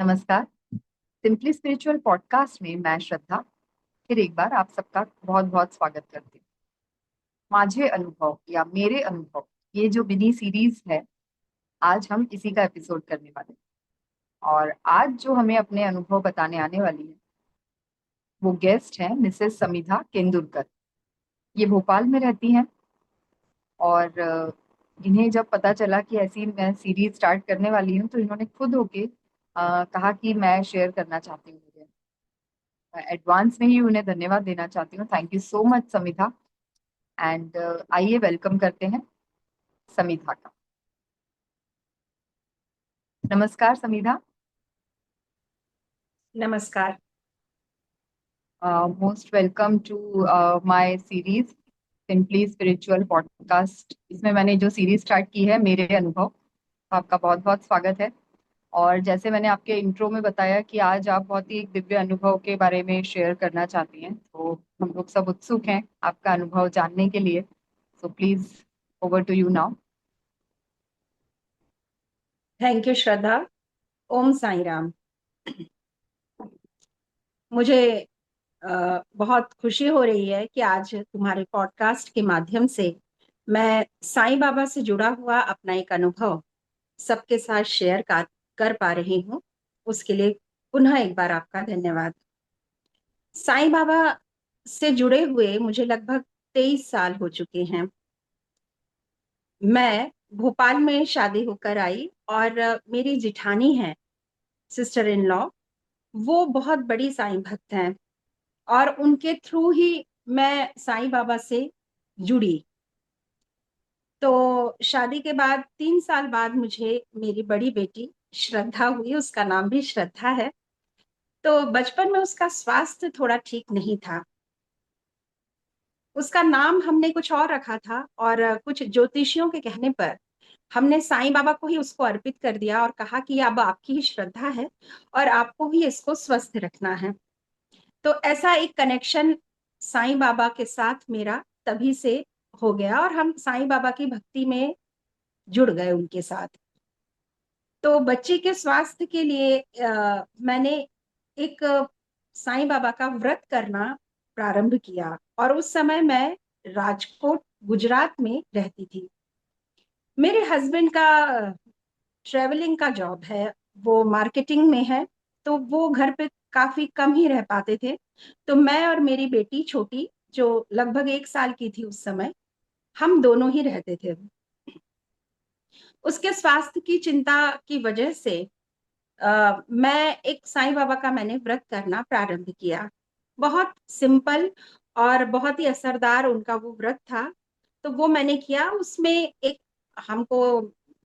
नमस्कार। Simply spiritual podcast में मैं श्रद्धा फिर एक बार आप सबका बहुत बहुत स्वागत करती हूँ। माझे अनुभव या मेरे अनुभव, ये जो मिनी सीरीज है, आज हम इसी का एपिसोड करने वाले हैं। और आज जो हमें अपने अनुभव बताने आने वाली है वो गेस्ट हैं मिसेस समिधा केंदुरकर। ये भोपाल में रहती हैं और इन्हें जब पता चला कि ऐसी मैं सीरीज स्टार्ट करने वाली हूँ तो इन्होंने खुद होके कहा कि मैं शेयर करना चाहती हूँ। एडवांस में ही उन्हें धन्यवाद देना चाहती हूँ। Thank you so much Samidha. And आइए वेलकम करते हैं समिधा का। नमस्कार समिधा। नमस्कार। Most welcome to my series simply spiritual podcast. इसमें मैंने जो सीरीज स्टार्ट की है मेरे अनुभव, आपका बहुत बहुत स्वागत है। और जैसे मैंने आपके इंट्रो में बताया कि आज आप बहुत ही एक दिव्य अनुभव के बारे में शेयर करना चाहती हैं, तो हम लोग सब उत्सुक हैं आपका अनुभव जानने के लिए। So please, over to you now. Thank you Shraddha. Om Sai Ram. मुझे बहुत खुशी हो रही है कि आज तुम्हारे पॉडकास्ट के माध्यम से मैं साईं बाबा से जुड़ा हुआ अपना एक अनुभव सबके साथ कर पा रही हूँ। उसके लिए पुनः एक बार आपका धन्यवाद। साईं बाबा से जुड़े हुए मुझे लगभग 23 साल हो चुके हैं। मैं भोपाल में शादी होकर आई और मेरी जिठानी है, सिस्टर इन लॉ, वो बहुत बड़ी साईं भक्त हैं और उनके थ्रू ही मैं साईं बाबा से जुड़ी। तो शादी के बाद 3 साल बाद मुझे मेरी बड़ी बेटी श्रद्धा हुई। उसका नाम भी श्रद्धा है। तो बचपन में उसका स्वास्थ्य थोड़ा ठीक नहीं था। उसका नाम हमने कुछ और रखा था और कुछ ज्योतिषियों के कहने पर हमने साईं बाबा को ही उसको अर्पित कर दिया और कहा कि अब आपकी ही श्रद्धा है और आपको ही इसको स्वस्थ रखना है। तो ऐसा एक कनेक्शन साईं बाबा के साथ मेरा तभी से हो गया और हम साईं बाबा की भक्ति में जुड़ गए उनके साथ। तो बच्चे के स्वास्थ्य के लिए मैंने एक साईं बाबा का व्रत करना प्रारंभ किया और उस समय मैं राजकोट, गुजरात में रहती थी। मेरे हस्बैंड का ट्रेवलिंग का जॉब है, वो मार्केटिंग में है, तो वो घर पे काफी कम ही रह पाते थे। तो मैं और मेरी बेटी छोटी, जो लगभग 1 साल की थी उस समय, हम दोनों ही रहते थे। उसके स्वास्थ्य की चिंता की वजह से मैं एक साईं बाबा का मैंने व्रत करना प्रारंभ किया। बहुत सिंपल और बहुत ही असरदार उनका वो व्रत था। तो वो मैंने किया। उसमें एक हमको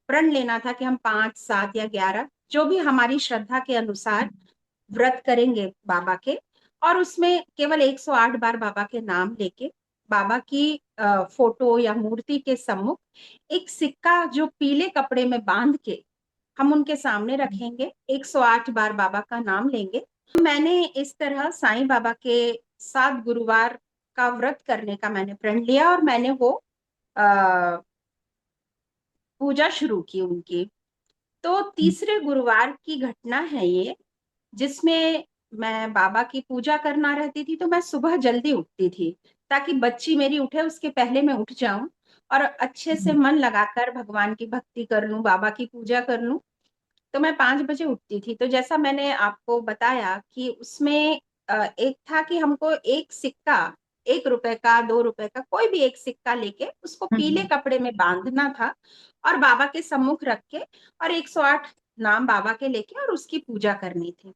प्रण लेना था कि हम 5, 7 या 11 जो भी हमारी श्रद्धा के अनुसार व्रत करेंगे बाबा के। और उसमें केवल 108 बार बाबा के नाम लेके बाबा की फोटो या मूर्ति के सम्मुख एक सिक्का जो पीले कपड़े में बांध के हम उनके सामने रखेंगे, 108 बार बाबा का नाम लेंगे। मैंने इस तरह साईं बाबा के 7 गुरुवार का व्रत करने का मैंने प्रण लिया और मैंने वो आ, पूजा शुरू की उनकी। तो तीसरे गुरुवार की घटना है ये, जिसमें मैं बाबा की पूजा करना रहती थी। तो मैं सुबह जल्दी उठती थी ताकि बच्ची मेरी उठे उसके पहले मैं उठ जाऊं और अच्छे से मन लगाकर भगवान की भक्ति कर लूं, बाबा की पूजा कर लूं। तो मैं 5 बजे उठती थी। तो जैसा मैंने आपको बताया कि उसमें एक था कि हमको एक सिक्का, 1 रुपए का, 2 रुपए का, कोई भी एक सिक्का लेके उसको पीले कपड़े में बांधना था और बाबा के सम्मुख रख के और 108 नाम बाबा के लेके और उसकी पूजा करनी थी।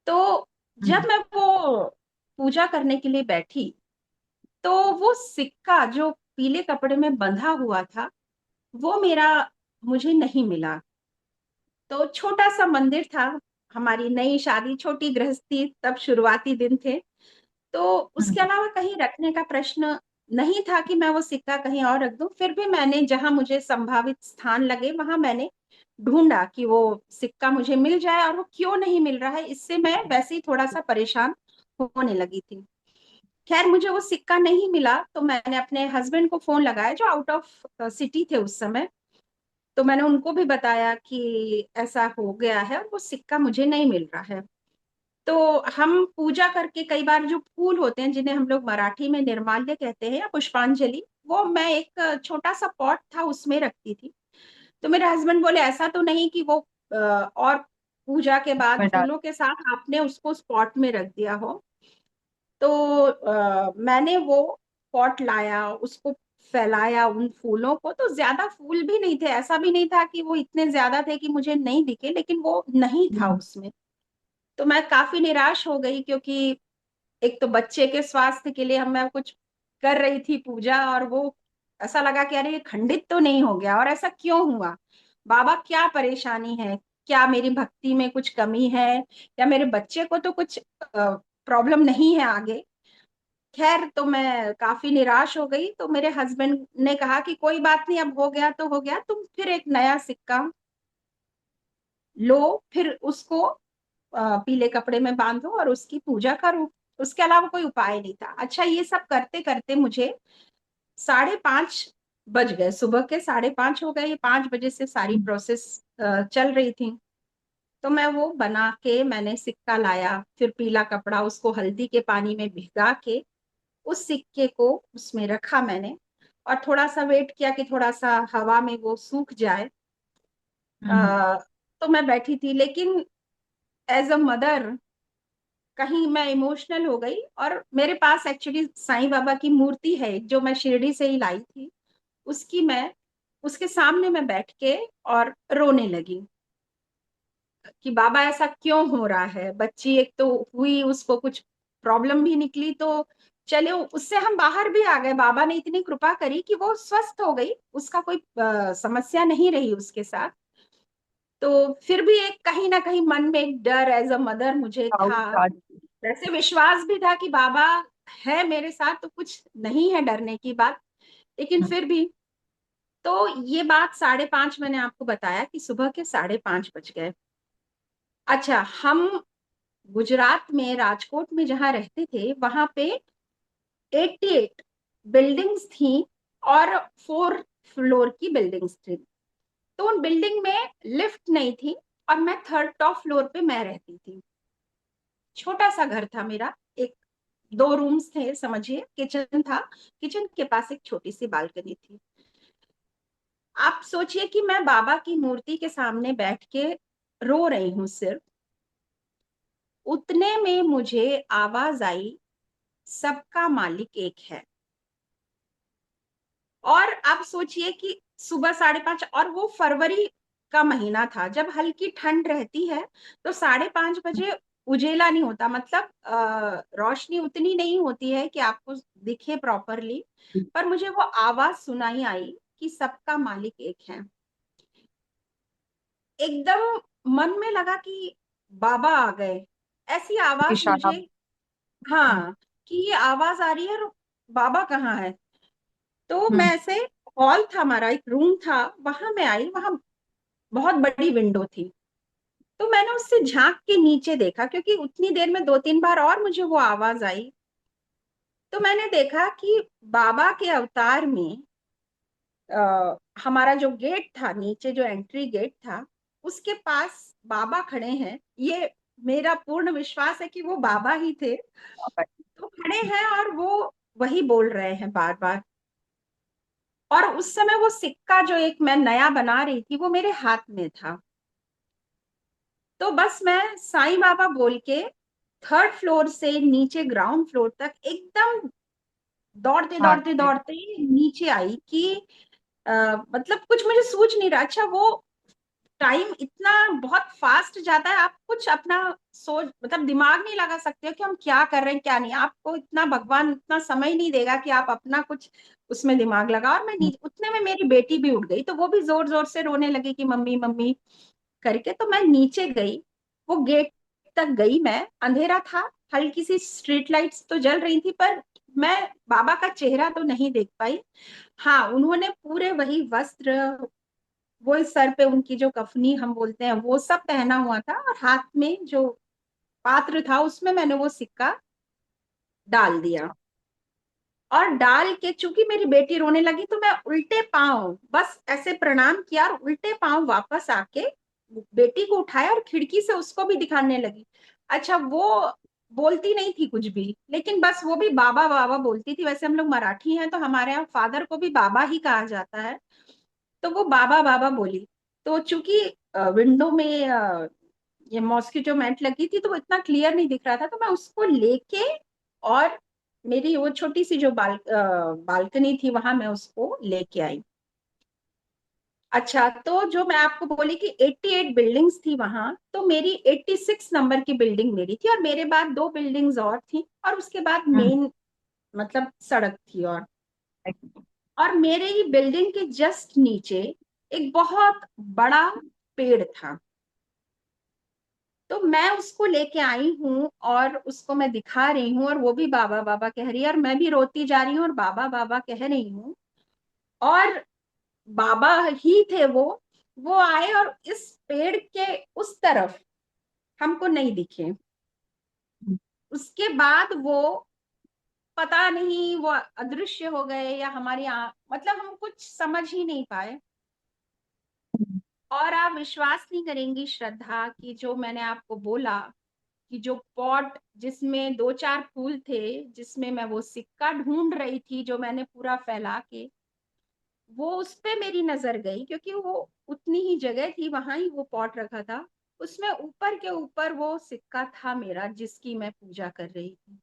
तो जब मैं वो पूजा करने के लिए बैठी तो वो सिक्का जो पीले कपड़े में बंधा हुआ था वो मेरा मुझे नहीं मिला। तो छोटा सा मंदिर था, हमारी नई शादी, छोटी गृहस्थी, तब शुरुआती दिन थे। तो उसके अलावा कहीं रखने का प्रश्न नहीं था कि मैं वो सिक्का कहीं और रख दूं। फिर भी मैंने जहां मुझे संभावित स्थान लगे वहां मैंने ढूंढा कि वो सिक्का मुझे मिल जाए। और वो क्यों नहीं मिल रहा है, इससे मैं वैसे ही थोड़ा सा परेशान होने लगी थी। खैर, मुझे वो सिक्का नहीं मिला तो मैंने अपने हस्बैंड को फोन लगाया जो आउट ऑफ सिटी थे उस समय। तो मैंने उनको भी बताया कि ऐसा हो गया है और वो सिक्का मुझे नहीं मिल रहा है। तो हम पूजा करके कई बार जो फूल होते हैं जिन्हें हम लोग मराठी में निर्माल्य कहते हैं या पुष्पांजलि, वो मैं एक छोटा सा पॉट था उसमें रखती थी। तो मेरे हस्बैंड बोले ऐसा तो नहीं कि वो और पूजा के बाद मैं डाल। फूलों के साथ आपने उसको स्पॉट में रख दिया हो। तो मैंने वो पॉट लाया, उसको फैलाया उन फूलों को, तो ज्यादा फूल भी नहीं थे, ऐसा भी नहीं था कि वो इतने ज्यादा थे कि मुझे नहीं दिखे, लेकिन वो नहीं था हम्म। उसमें। तो मैं काफी निराश हो गई, क्योंकि एक तो बच्चे के स्वास्थ्य के लिए हम मैं कुछ कर रही थी पूजा, और वो ऐसा लगा कि अरे ये खंडित तो नहीं हो गया, और ऐसा क्यों हुआ, बाबा क्या परेशानी है, क्या मेरी भक्ति में कुछ कमी है, या मेरे बच्चे को तो कुछ प्रॉब्लम नहीं है आगे। खैर, तो मैं काफी निराश हो गई। तो मेरे हस्बैंड ने कहा कि कोई बात नहीं, अब हो गया तो हो गया, तुम फिर एक नया सिक्का लो, फिर उसको पीले कपड़े में बांधो और उसकी पूजा करो। उसके अलावा कोई उपाय नहीं था। अच्छा, ये सब करते करते मुझे 5:30 बज गए, सुबह के 5:30 हो गए। ये 5 बजे से सारी हम्म। प्रोसेस चल रही थी। तो मैं वो बना के मैंने सिक्का लाया, फिर पीला कपड़ा उसको हल्दी के पानी में भिगा के उस सिक्के को उसमें रखा मैंने, और थोड़ा सा वेट किया कि थोड़ा सा हवा में वो सूख जाए। हम्म। आ, तो मैं बैठी थी, लेकिन एज अ मदर कहीं मैं इमोशनल हो गई, और मेरे पास एक्चुअली साईं बाबा की मूर्ति है जो मैं शिरडी से ही लाई थी। उसकी मैं उसके सामने मैं बैठ के और रोने लगी कि बाबा ऐसा क्यों हो रहा है। बच्ची एक तो हुई, उसको कुछ प्रॉब्लम भी निकली, तो चले उससे हम बाहर भी आ गए। बाबा ने इतनी कृपा करी कि वो स्वस्थ हो गई, उसका कोई समस्या नहीं रही उसके साथ। तो फिर भी एक कहीं ना कहीं मन में एक डर एज अ मदर मुझे था। डाउट आ जाती वैसे विश्वास भी था कि बाबा है मेरे साथ, तो कुछ नहीं है डरने की बात, लेकिन है। फिर भी। तो ये बात 5:30 मैंने आपको बताया कि सुबह के 5:30 बज गए। अच्छा, हम गुजरात में राजकोट में जहाँ रहते थे वहां पे 88 बिल्डिंग्स थी, और 4 फ्लोर की बिल्डिंग्स थी। तो उन बिल्डिंग में लिफ्ट नहीं थी, और मैं थर्ड टॉप फ्लोर पे मैं रहती थी। छोटा सा घर था मेरा, एक 2 रूम्स थे समझिए, किचन था, किचन के पास एक छोटी सी बालकनी थी। आप सोचिए कि मैं बाबा की मूर्ति के सामने बैठ के रो रही हूँ सिर्फ। उतने में मुझे आवाज आई, सबका मालिक एक है। और आप सोचिए कि सुबह 5:30, और वो फरवरी का महीना था जब हल्की ठंड रहती है, तो 5:30 बजे उजेला नहीं होता, मतलब रोशनी उतनी नहीं होती है कि आपको दिखे प्रॉपरली। पर मुझे वो आवाज सुनाई आई कि सबका मालिक एक है। एकदम मन में लगा कि बाबा आ गए, ऐसी आवाज इशारा। मुझे। हाँ, कि ये आवाज आ रही है और बाबा कहाँ है। तो मैं हम्म। ऐसे, हॉल था हमारा, एक रूम था, वहां मैं आई, वहां बहुत बड़ी विंडो थी। तो मैंने उससे झांक के नीचे देखा, क्योंकि उतनी देर में 2-3 बार और मुझे वो आवाज आई। तो मैंने देखा कि बाबा के अवतार में हमारा जो गेट था, नीचे जो एंट्री गेट था, उसके पास बाबा खड़े हैं। ये मेरा पूर्ण विश्वास है कि वो बाबा ही थे। तो खड़े हैं और वो वही बोल रहे हैं बार बार। और उस समय वो सिक्का जो एक मैं नया बना रही थी वो मेरे हाथ में था। तो बस मैं साईं बाबा बोल के थर्ड फ्लोर से नीचे ग्राउंड फ्लोर तक एकदम दौड़ते दौड़ते भागते। दौड़ते नीचे आई कि मतलब कुछ मुझे सूझ नहीं रहा। अच्छा, वो टाइम इतना बहुत फास्ट जाता है, आप कुछ अपना सोच मतलब दिमाग नहीं लगा सकते हो कि हम क्या कर रहे हैं क्या नहीं। आपको इतना भगवान इतना समय नहीं देगा कि आप अपना कुछ उसमें दिमाग लगा। और मैं नीचे उतने में मेरी बेटी भी उठ गई, तो वो भी जोर जोर से रोने लगी कि मम्मी मम्मी करके। तो मैं नीचे गई, वो गेट तक गई। मैं, अंधेरा था, हल्की सी स्ट्रीट लाइट्स तो जल रही थी, पर मैं बाबा का चेहरा तो नहीं देख पाई। हाँ, उन्होंने पूरे वही वस्त्र, वो इस सर पे उनकी जो कफनी हम बोलते हैं वो सब पहना हुआ था, और हाथ में जो पात्र था उसमें मैंने वो सिक्का डाल दिया। अच्छा। और डाल के, चूंकि मेरी बेटी रोने लगी तो मैं उल्टे पांव बस ऐसे प्रणाम किया और उल्टे पांव वापस आके बेटी को उठाया और खिड़की से उसको भी दिखाने लगी। अच्छा, वो बोलती नहीं थी कुछ भी, लेकिन बस वो भी बाबा बाबा बोलती थी। वैसे हम लोग मराठी हैं तो हमारे यहाँ फादर को भी बाबा ही कहा जाता है, तो वो बाबा बाबा बोली। तो चूंकि विंडो में ये मॉस्किटो मैट लगी थी तो वो इतना क्लियर नहीं दिख रहा था, तो मैं उसको लेके और मेरी वो छोटी सी जो बालकनी थी वहां मैं उसको लेके आई। अच्छा, तो जो मैं आपको बोली कि 88 बिल्डिंग्स थी वहां, तो मेरी 86 नंबर की बिल्डिंग मेरी थी, और मेरे बाद दो बिल्डिंग्स और थी, और उसके बाद हम्म। मेन मतलब सड़क थी। और मेरे ही बिल्डिंग के जस्ट नीचे एक बहुत बड़ा पेड़ था। तो मैं उसको लेके आई हूँ और उसको मैं दिखा रही हूँ, और वो भी बाबा बाबा कह रही है, और मैं भी रोती जा रही हूँ और बाबा बाबा कह रही हूँ। और बाबा ही थे वो आए और इस पेड़ के उस तरफ हमको नहीं दिखे। उसके बाद वो पता नहीं वो अदृश्य हो गए या हमारी मतलब हम कुछ समझ ही नहीं पाए। और आप विश्वास नहीं करेंगी श्रद्धा कि जो मैंने आपको बोला कि जो पॉट जिसमें दो चार फूल थे, जिसमें मैं वो सिक्का ढूंढ रही थी जो मैंने पूरा फैला के, वो उस पे मेरी नजर गई, क्योंकि वो उतनी ही जगह थी, वहां ही वो पॉट रखा था। उसमें ऊपर के ऊपर वो सिक्का था मेरा, जिसकी मैं पूजा कर रही थी।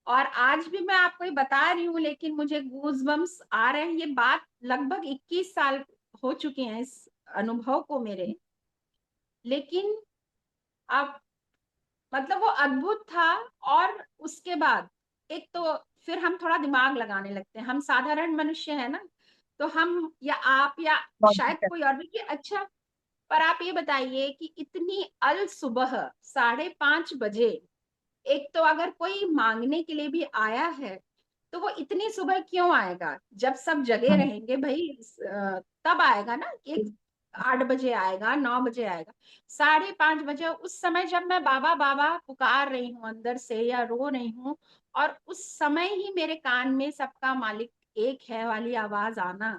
और आज भी मैं आपको ये बता रही हूँ, लेकिन मुझे गूज़बम्स आ रहे हैं। ये बात लगभग 21 साल हो चुके हैं इस अनुभव को मेरे। लेकिन अब मतलब वो अद्भुत था। और उसके बाद एक तो फिर हम थोड़ा दिमाग लगाने लगते हैं, हम साधारण मनुष्य हैं ना, तो हम या आप या शायद लॉजिकल। कोई और भी कि अच्छा, पर आप ये बताइए कि इतनी अल सुबह 5:30 बजे, एक तो अगर कोई मांगने के लिए भी आया है तो वो इतनी सुबह क्यों आएगा, जब सब जगह हाँ। रहेंगे भाई, तब आएगा ना। एक 8 बजे आएगा, 9 बजे आएगा, 5:30 बजे, उस समय जब मैं बाबा बाबा पुकार रही हूँ अंदर से या रो रही हूँ, और उस समय ही मेरे कान में सबका मालिक एक है वाली आवाज आना,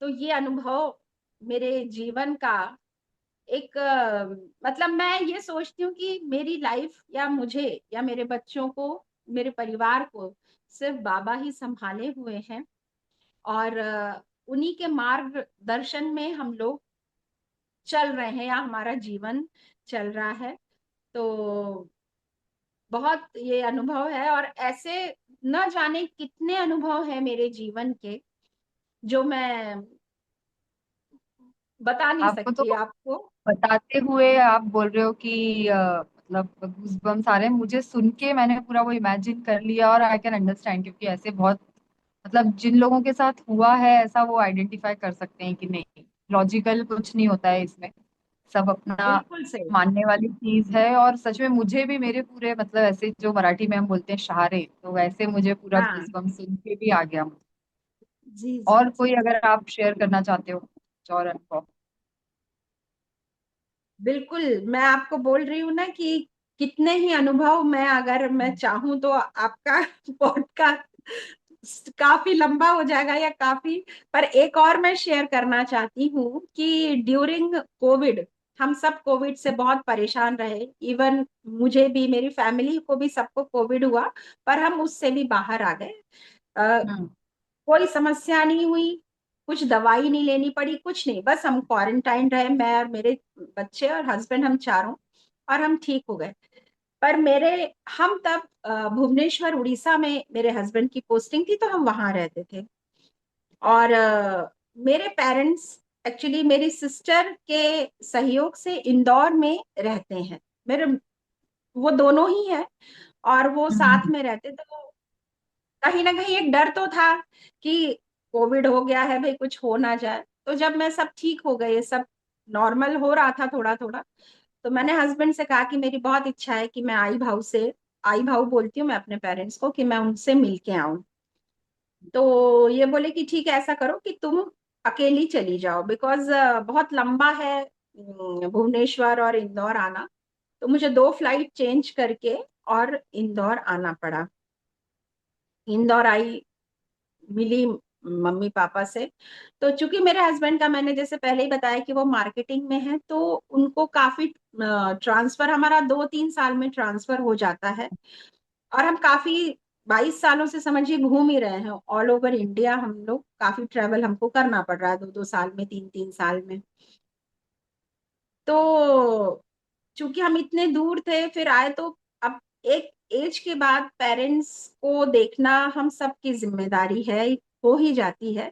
तो ये अनुभव मेरे जीवन का एक मतलब मैं ये सोचती हूँ कि मेरी लाइफ या मुझे या मेरे बच्चों को, मेरे परिवार को सिर्फ बाबा ही संभाले हुए हैं। और उन्हीं के मार्गदर्शन में हम लोग चल रहे हैं या हमारा जीवन चल रहा है। तो बहुत ये अनुभव है, और ऐसे न जाने कितने अनुभव है मेरे जीवन के जो मैं बता नहीं आपको तो सकती आपको। बताते हुए आप बोल रहे हो कि मतलब गूज़बम्स आ रहे हैं मुझे सुन के, मैंने पूरा वो इमेजिन कर लिया और आई कैन अंडरस्टैंड, क्योंकि ऐसे बहुत मतलब जिन लोगों के साथ हुआ है ऐसा वो आइडेंटिफाई कर सकते हैं कि नहीं, लॉजिकल कुछ नहीं होता है इसमें, सब अपना बिल्कुल सही। मानने वाली चीज है। और सच में मुझे भी मेरे पूरे मतलब ऐसे जो मराठी में हम बोलते हैं शहारे, तो वैसे मुझे पूरा हाँ। गूज़बम्स सुन के भी आ गया मुझे। जी जी और जी। कोई अगर आप शेयर करना चाहते हो कुछ और अनुभव। बिल्कुल, मैं आपको बोल रही हूँ ना कि कितने ही अनुभव, मैं अगर मैं चाहूँ तो आपका पॉडकास्ट काफी लंबा हो जाएगा या काफी। पर एक और मैं शेयर करना चाहती हूँ कि ड्यूरिंग कोविड हम सब कोविड से बहुत परेशान रहे। इवन मुझे भी, मेरी फैमिली को भी, सबको कोविड हुआ, पर हम उससे भी बाहर आ गए। हम्म। कोई समस्या नहीं हुई, कुछ दवाई नहीं लेनी पड़ी, कुछ नहीं, बस हम क्वारंटाइन रहे, मैं और मेरे बच्चे और हस्बैंड, हम चारों, और हम ठीक हो गए। पर हम तब भुवनेश्वर उड़ीसा में मेरे हस्बैंड की पोस्टिंग थी, तो हम वहां रहते थे। और मेरे पेरेंट्स एक्चुअली मेरी सिस्टर के सहयोग से इंदौर में रहते हैं। मेरे वो दोनों ही है, और वो साथ हम्म। में रहते, तो कहीं ना कहीं एक डर तो था कि कोविड हो गया है भाई, कुछ हो ना जाए। तो जब मैं सब ठीक हो गए, सब नॉर्मल हो रहा था थोड़ा थोड़ा, तो मैंने हस्बैंड से कहा कि मेरी बहुत इच्छा है कि मैं आई भाऊ बोलती हूँ मैं अपने पेरेंट्स को, कि मैं उनसे मिल के आऊं। तो ये बोले कि ठीक है, ऐसा करो कि तुम अकेली चली जाओ, बिकॉज बहुत लंबा है भुवनेश्वर और इंदौर आना। तो मुझे 2 फ्लाइट चेंज करके और इंदौर आना पड़ा। इंदौर आई, मिली मम्मी पापा से। तो चूंकि मेरे हस्बैंड का, मैंने जैसे पहले ही बताया कि वो मार्केटिंग में है, तो उनको काफी ट्रांसफर, हमारा 2-3 साल में ट्रांसफर हो जाता है। और हम काफी 22 सालों से समझिए घूम ही रहे हैं ऑल ओवर इंडिया। हम लोग काफी ट्रेवल हमको करना पड़ रहा है 2-2 साल में, 3-3 साल में। तो चूंकि हम इतने दूर थे फिर आए, तो अब एक एज के बाद पेरेंट्स को देखना हम सबकी जिम्मेदारी है, हो ही जाती है।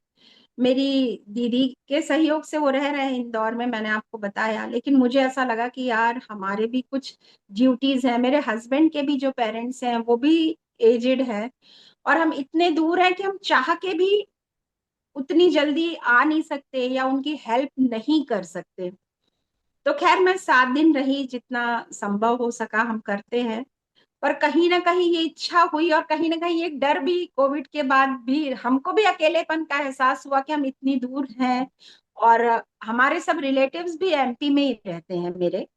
मेरी दीदी के सहयोग से वो रह रहे हैं इंदौर में, मैंने आपको बताया, लेकिन मुझे ऐसा लगा कि यार हमारे भी कुछ ड्यूटीज हैं। मेरे हस्बैंड के भी जो पेरेंट्स हैं वो भी एजेड हैं, और हम इतने दूर हैं कि हम चाह के भी उतनी जल्दी आ नहीं सकते या उनकी हेल्प नहीं कर सकते। तो खैर मैं 7 दिन रही, जितना संभव हो सका हम करते हैं। पर कहीं ना कहीं ये इच्छा हुई, और कहीं ना कहीं एक डर भी, कोविड के बाद भी हमको भी अकेलेपन का एहसास हुआ कि हम इतनी दूर हैं। और हमारे सब रिलेटिव्स भी एमपी में ही रहते हैं मेरे।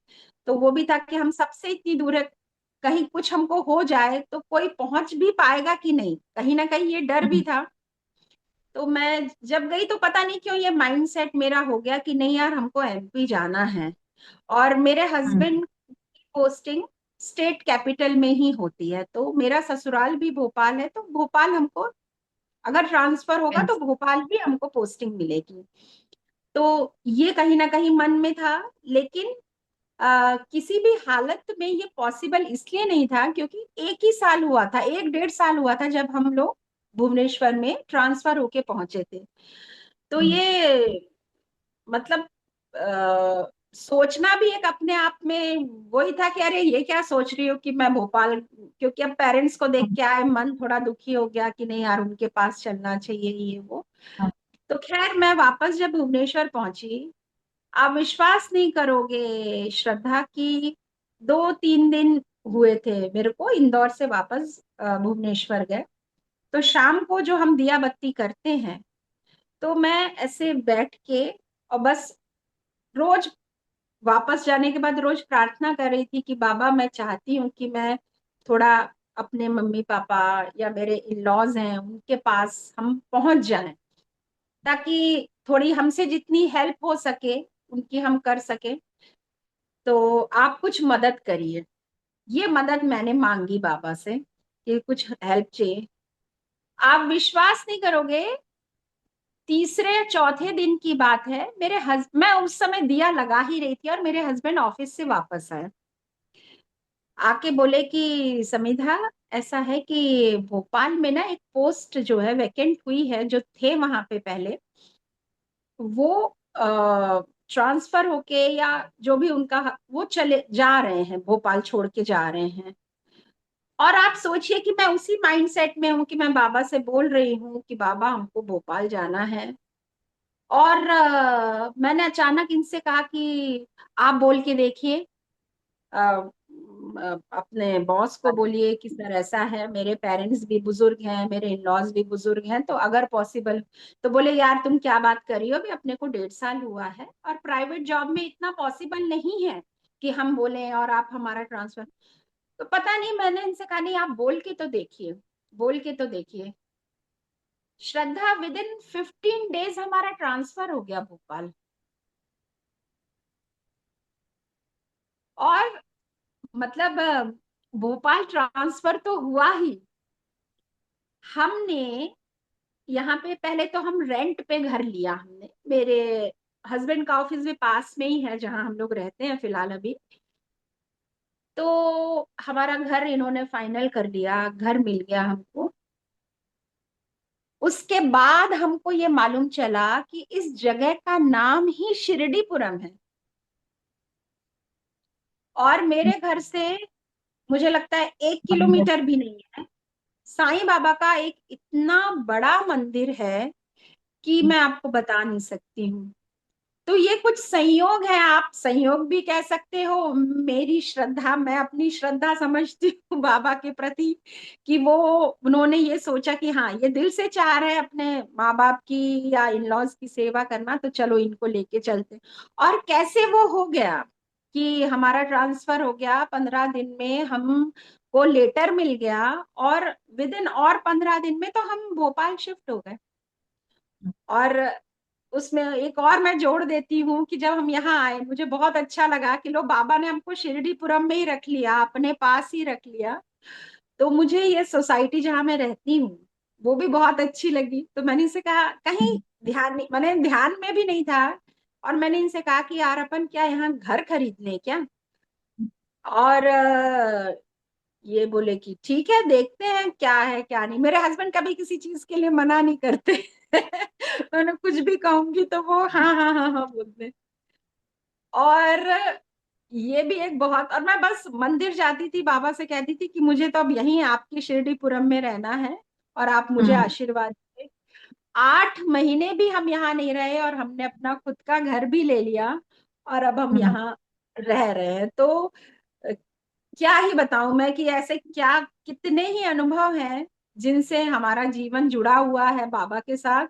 तो वो भी था कि हम सबसे इतनी दूर है, कहीं कुछ हमको हो जाए तो कोई पहुंच भी पाएगा कि नहीं, कहीं ना कहीं ये डर भी हम्म। था। तो मैं जब गई तो पता नहीं क्यों ये माइंडसेट मेरा हो गया कि नहीं यार, हमको एमपी जाना है। और मेरे हम्म। हस्बैंड की पोस्टिंग स्टेट कैपिटल में ही होती है, तो मेरा ससुराल भी भोपाल है, तो भोपाल हमको अगर ट्रांसफर होगा तो Yes. भोपाल ही हमको पोस्टिंग मिलेगी। तो ये कहीं ना कहीं मन में था। लेकिन किसी भी हालत में ये पॉसिबल इसलिए नहीं था क्योंकि एक ही साल हुआ था, 1-1.5 साल हुआ था जब हम लोग भुवनेश्वर में ट्रांसफर होके पहुंचे थे। तो हम्म। ये मतलब सोचना भी एक अपने आप में वही था कि अरे ये क्या सोच रही हो कि मैं भोपाल, क्योंकि अब पेरेंट्स को देख हम्म। के आए, मन थोड़ा दुखी हो गया कि नहीं यार उनके पास चलना चाहिए ये वो। हाँ। तो खैर मैं वापस जब भुवनेश्वर पहुंची, आप विश्वास नहीं करोगे श्रद्धा की, 2-3 दिन हुए थे मेरे को इंदौर से वापस भुवनेश्वर गए। तो शाम को जो हम दिया बत्ती करते हैं, तो मैं ऐसे बैठ के और बस रोज वापस जाने के बाद रोज प्रार्थना कर रही थी कि बाबा मैं चाहती हूँ कि मैं थोड़ा अपने मम्मी पापा या मेरे इन लॉज हैं उनके पास हम पहुंच जाएं, ताकि थोड़ी हमसे जितनी हेल्प हो सके उनकी हम कर सके। तो आप कुछ मदद करिए। ये मदद मैंने मांगी बाबा से कि कुछ हेल्प चाहिए। आप विश्वास नहीं करोगे, तीसरे या चौथे दिन की बात है, मैं उस समय दिया लगा ही रही थी और मेरे हस्बैंड ऑफिस से वापस आए, आके बोले कि समिधा ऐसा है कि भोपाल में ना एक पोस्ट जो है वैकेंट हुई है, जो थे वहां पे पहले, वो ट्रांसफर होके या जो भी उनका वो चले जा रहे हैं, भोपाल छोड़ के जा रहे हैं। और आप सोचिए कि मैं उसी माइंडसेट में हूँ कि मैं बाबा से बोल रही हूँ कि बाबा हमको भोपाल जाना है। और मैंने अचानक इनसे कहा कि आप बोल के देखिए, अपने बॉस को बोलिए कि सर ऐसा है, मेरे पेरेंट्स भी बुजुर्ग हैं, मेरे इन लॉज भी बुजुर्ग हैं, तो अगर पॉसिबल। तो बोले यार तुम क्या बात कर रही हो, अभी अपने को 1.5 साल हुआ है और प्राइवेट जॉब में इतना पॉसिबल नहीं है कि हम बोले और आप हमारा ट्रांसफर। तो पता नहीं, मैंने इनसे कहा नहीं आप बोल के तो देखिए, बोल के तो देखिए। श्रद्धा विदिन 15 डेज हमारा ट्रांसफर हो गया भोपाल। और मतलब भोपाल ट्रांसफर तो हुआ ही। हमने यहाँ पे पहले तो हम रेंट पे घर लिया हमने, मेरे हस्बैंड का ऑफिस भी पास में ही है जहाँ हम लोग रहते हैं फिलहाल अभी। तो हमारा घर इन्होंने फाइनल कर लिया, घर मिल गया हमको। उसके बाद हमको ये मालूम चला कि इस जगह का नाम ही शिरडीपुरम है। और मेरे घर से मुझे लगता है 1 किलोमीटर भी नहीं है, साईं बाबा का एक इतना बड़ा मंदिर है कि मैं आपको बता नहीं सकती हूँ। तो ये कुछ संयोग है, आप संयोग भी कह सकते हो। मेरी श्रद्धा, मैं अपनी श्रद्धा समझती हूँ बाबा के प्रति, कि वो उन्होंने ये सोचा कि हाँ ये दिल से चाह रहे हैं अपने माँ बाप की या इन लॉज की सेवा करना, तो चलो इनको लेके चलते। और कैसे वो हो गया, कि हमारा ट्रांसफर हो गया, 15 दिन में हम को लेटर मिल गया, और विद इन और 15 दिन में तो हम भोपाल शिफ्ट हो गए। और उसमें एक और मैं जोड़ देती हूँ कि जब हम यहाँ आए, मुझे बहुत अच्छा लगा कि लो बाबा ने हमको शिरडीपुरम में ही रख लिया, अपने पास ही रख लिया। तो मुझे ये सोसाइटी जहाँ मैं रहती हूँ वो भी बहुत अच्छी लगी। तो मैंने इनसे कहा, कहीं ध्यान नहीं, मैंने ध्यान में भी नहीं था, और मैंने इनसे कहा कि यार अपन क्या यहाँ घर खरीद लें क्या। और ये बोले कि ठीक है, देखते हैं क्या है क्या नहीं। मेरे हस्बैंड कभी किसी चीज के लिए मना नहीं करते। मैंने कुछ भी कहूंगी तो वो हाँ हाँ हाँ हाँ बोलते हैं। और ये भी एक बहुत, और मैं बस मंदिर जाती थी, बाबा से कहती थी कि मुझे तो अब यहीं आपकी शिरडीपुरम में रहना है, और आप मुझे हम्म। आशीर्वाद दीजिए। 8 महीने भी हम यहाँ नहीं रहे, और हमने अपना खुद का घर भी ले लिया, और अब हम हम्म। यहाँ रह रहे हैं। तो अ, क्या ही बताऊं मैं कि ऐसे क्या कितने ही अनुभव हैं जिनसे हमारा जीवन जुड़ा हुआ है बाबा के साथ,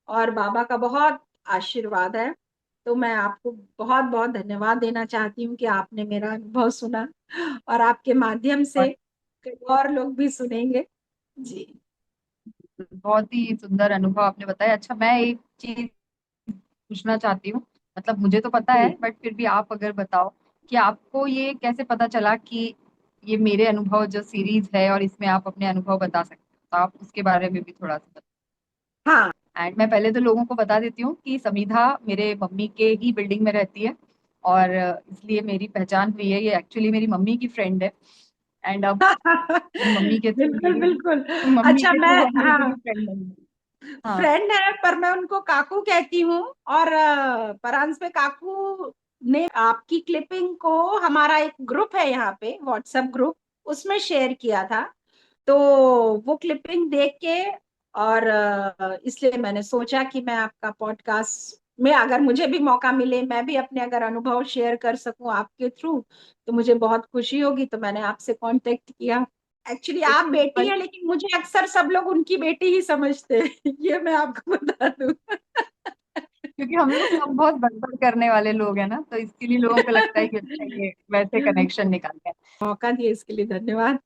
और बाबा का बहुत आशीर्वाद है। तो मैं आपको बहुत बहुत धन्यवाद देना चाहती हूँ कि आपने मेरा अनुभव सुना, और आपके माध्यम से और कई और लोग भी सुनेंगे। जी। बहुत ही सुंदर अनुभव आपने बताया। अच्छा, मैं एक चीज पूछना चाहती हूँ। मतलब मुझे तो पता है, जी। बट फिर भी आप अगर बताओ कि आपको ये कैसे पता चला कि ये मेरे अनुभव जो सीरीज है और इसमें आप अपने अनुभव बता सकते हो, तो आप उसके बारे में भी थोड़ा सा बताओ। हाँ। एंड मैं पहले तो लोगों को बता देती हूँ कि समीधा मेरे मम्मी के ही बिल्डिंग में रहती है, और इसलिए मेरी पहचान हुई है। ये एक्चुअली मेरी मम्मी की फ्रेंड है। एंड अब मम्मी के थ्रू बिल्कुल मेरी बिल्कुल। मम्मी अच्छा, के मैं, थ्रू अब मेरी भी हाँ, फ्रेंड बनी है। हाँ। फ्रेंड है पर मैं उनको काकू कहती हूँ। और परांस पे काकू ने आपकी क्लिपिंग को, हमारा एक ग्रुप है यहाँ पे, व्हाट्सएप ग्रुप, उसमें शेयर किया था। तो वो क्लिपिंग देख के, और इसलिए मैंने सोचा कि मैं आपका पॉडकास्ट में अगर मुझे भी मौका मिले, मैं भी अपने अगर अनुभव शेयर कर सकूं आपके थ्रू, तो मुझे बहुत खुशी होगी। तो मैंने आपसे कांटेक्ट किया। एक्चुअली आप बेटी बिल्कुल। है, लेकिन मुझे अक्सर सब लोग उनकी बेटी ही समझते हैं। ये मैं आपको बता दूं। क्योंकि हम लोग सब बहुत बड़बड़ करने वाले लोग हैं ना, तो इसके लिए लोगों को लगता है कि अच्छा ये वैसे कनेक्शन निकालते हैं। मौका दिए इसके लिए धन्यवाद।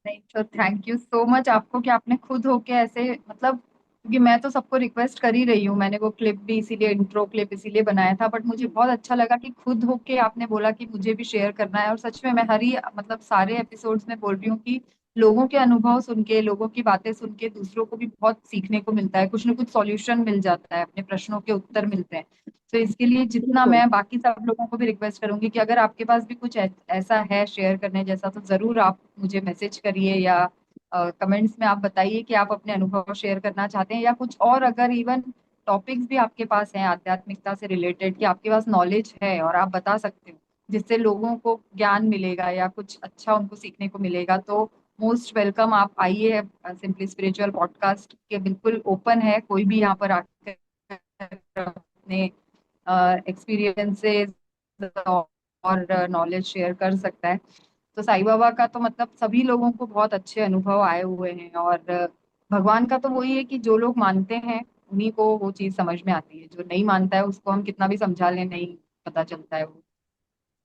नहीं तो थैंक यू सो मच आपको कि आपने खुद होके ऐसे, मतलब क्योंकि मैं तो सबको रिक्वेस्ट कर ही रही हूँ, मैंने वो क्लिप भी इसीलिए, इंट्रो क्लिप इसीलिए बनाया था, बट मुझे बहुत अच्छा लगा कि खुद होके आपने बोला कि मुझे भी शेयर करना है। और सच में मैं हर ही, मतलब सारे एपिसोड्स में बोल रही हूँ कि लोगों के अनुभव सुन के, लोगों की बातें सुन के दूसरों को भी बहुत सीखने को मिलता है, कुछ ना कुछ सॉल्यूशन मिल जाता है, अपने प्रश्नों के उत्तर मिलते हैं। तो इसके लिए जितना बिल्कुल मैं बाकी सब लोगों को भी रिक्वेस्ट करूंगी कि अगर आपके पास भी कुछ ऐसा है शेयर करने जैसा, तो जरूर आप मुझे मैसेज करिए या कमेंट्स में आप बताइए कि आप अपने अनुभव शेयर करना चाहते हैं, या कुछ और अगर इवन टॉपिक्स भी आपके पास हैं आध्यात्मिकता से रिलेटेड, कि आपके पास नॉलेज है और आप बता सकते हो जिससे लोगों को ज्ञान मिलेगा या कुछ अच्छा उनको सीखने को मिलेगा, तो मोस्ट वेलकम। आप आइए, सिंपली स्पिरिचुअल पॉडकास्ट के बिल्कुल ओपन है, कोई भी यहाँ पर आकर अपने एक्सपीरियंसेस और नॉलेज शेयर कर सकता है। तो साईं बाबा का तो मतलब सभी लोगों को बहुत अच्छे अनुभव आए हुए हैं, और भगवान का तो वही है कि जो लोग मानते हैं उन्हीं को वो चीज समझ में आती है, जो नहीं मानता है उसको हम कितना भी समझा लें, नहीं पता चलता है वो।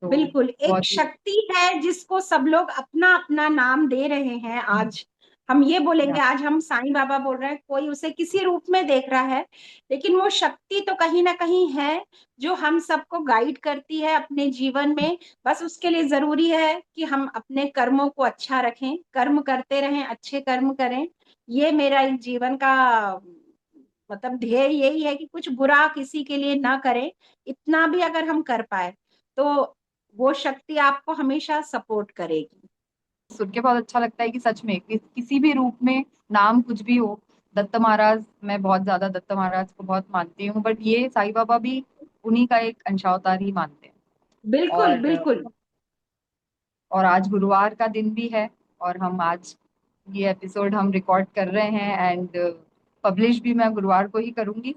तो बिल्कुल, एक बहुत ही शक्ति है जिसको सब लोग अपना अपना नाम दे रहे हैं आज। हम ये बोलेंगे, या, आज हम साईं बाबा बोल रहे हैं, कोई उसे किसी रूप में देख रहा है, लेकिन वो शक्ति तो कहीं ना कहीं है जो हम सबको गाइड करती है अपने जीवन में। बस उसके लिए जरूरी है कि हम अपने कर्मों को अच्छा रखें, कर्म करते रहें, अच्छे कर्म करें। ये मेरा एक जीवन का मतलब ध्येय यही है कि कुछ बुरा किसी के लिए ना करें। इतना भी अगर हम कर पाए तो वो शक्ति आपको हमेशा सपोर्ट करेगी। सुन के बहुत अच्छा लगता है कि सच में किसी भी रूप में, नाम कुछ भी हो। दत्त महाराज, मैं बहुत ज्यादा दत्त महाराज को बहुत मानती हूँ, बट ये साईं बाबा भी उन्हीं का एक अंशावतार ही मानते हैं। बिल्कुल और बिल्कुल। आज गुरुवार का दिन भी है, और हम आज ये एपिसोड हम रिकॉर्ड कर रहे हैं, एंड पब्लिश भी मैं गुरुवार को ही करूंगी।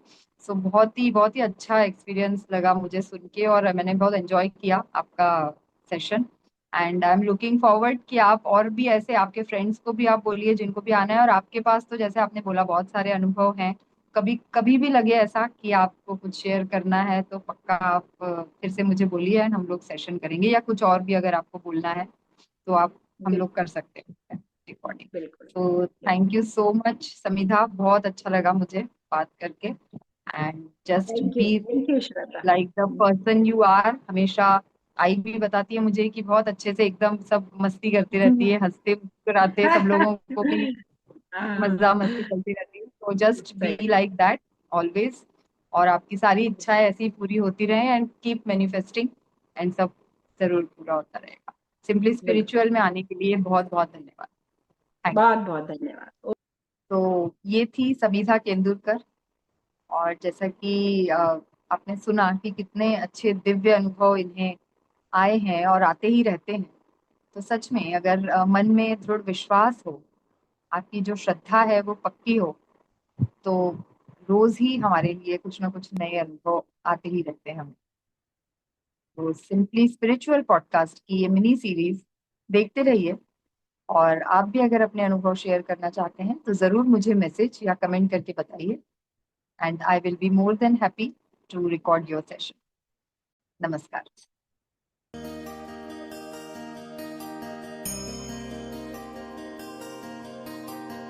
सो बहुत ही अच्छा एक्सपीरियंस लगा मुझे सुन के, और मैंने बहुत एंजॉय किया आपका session. And I am looking forward कि आप और भी ऐसे आपके फ्रेंड्स को भी आप बोलिए जिनको भी आना है। और आपके पास तो जैसे आपने बोला बहुत सारे अनुभव हैं, कभी कभी भी लगे ऐसा कि आपको कुछ शेयर करना है तो पक्का आप फिर से मुझे बोलिए एंड हम लोग सेशन करेंगे, या कुछ और भी अगर आपको बोलना है तो आप हम लोग कर बिल्कुल सकते हैं रिकॉर्डिंग। बिल्कुल तो बिल्कुल। थैंक यू सो मच समिधा, बहुत अच्छा लगा मुझे बात करके। And just be thank you Shraddha. Like the person you are. हमेशा आई भी बताती है मुझे कि बहुत अच्छे से एकदम सब मस्ती करती रहती है, हंसते मुस्कुराते सब लोगों को भी मजा हाँ, मस्ती चलती रहती है। तो जस्ट बी सही। लाइक दैट ऑलवेज, और आपकी सारी इच्छाएं ऐसी ही पूरी होती रहे एंड कीप मैनिफेस्टिंग, एंड सब जरूर पूरा होता रहेगा। सिंपली बिल्कुल। स्पिरिचुअल में आने के लिए बहुत बहुत धन्यवाद। थैंक बहुत बहुत धन्यवाद। यू। तो ये थी समीधा केंदुरकर। और जैसा कि आपने सुना कि कितने अच्छे दिव्य अनुभव इन्हें आए हैं और आते ही रहते हैं। तो सच में अगर मन में दृढ़ विश्वास हो, आपकी जो श्रद्धा है वो पक्की हो, तो रोज ही हमारे लिए कुछ ना कुछ नए अनुभव आते ही रहते हैं हमें। तो सिंपली स्पिरिचुअल पॉडकास्ट की ये मिनी सीरीज देखते रहिए। और आप भी अगर अपने अनुभव शेयर करना चाहते हैं तो जरूर मुझे मैसेज या कमेंट करके बताइए, and I will be more than happy to record your session. नमस्कार।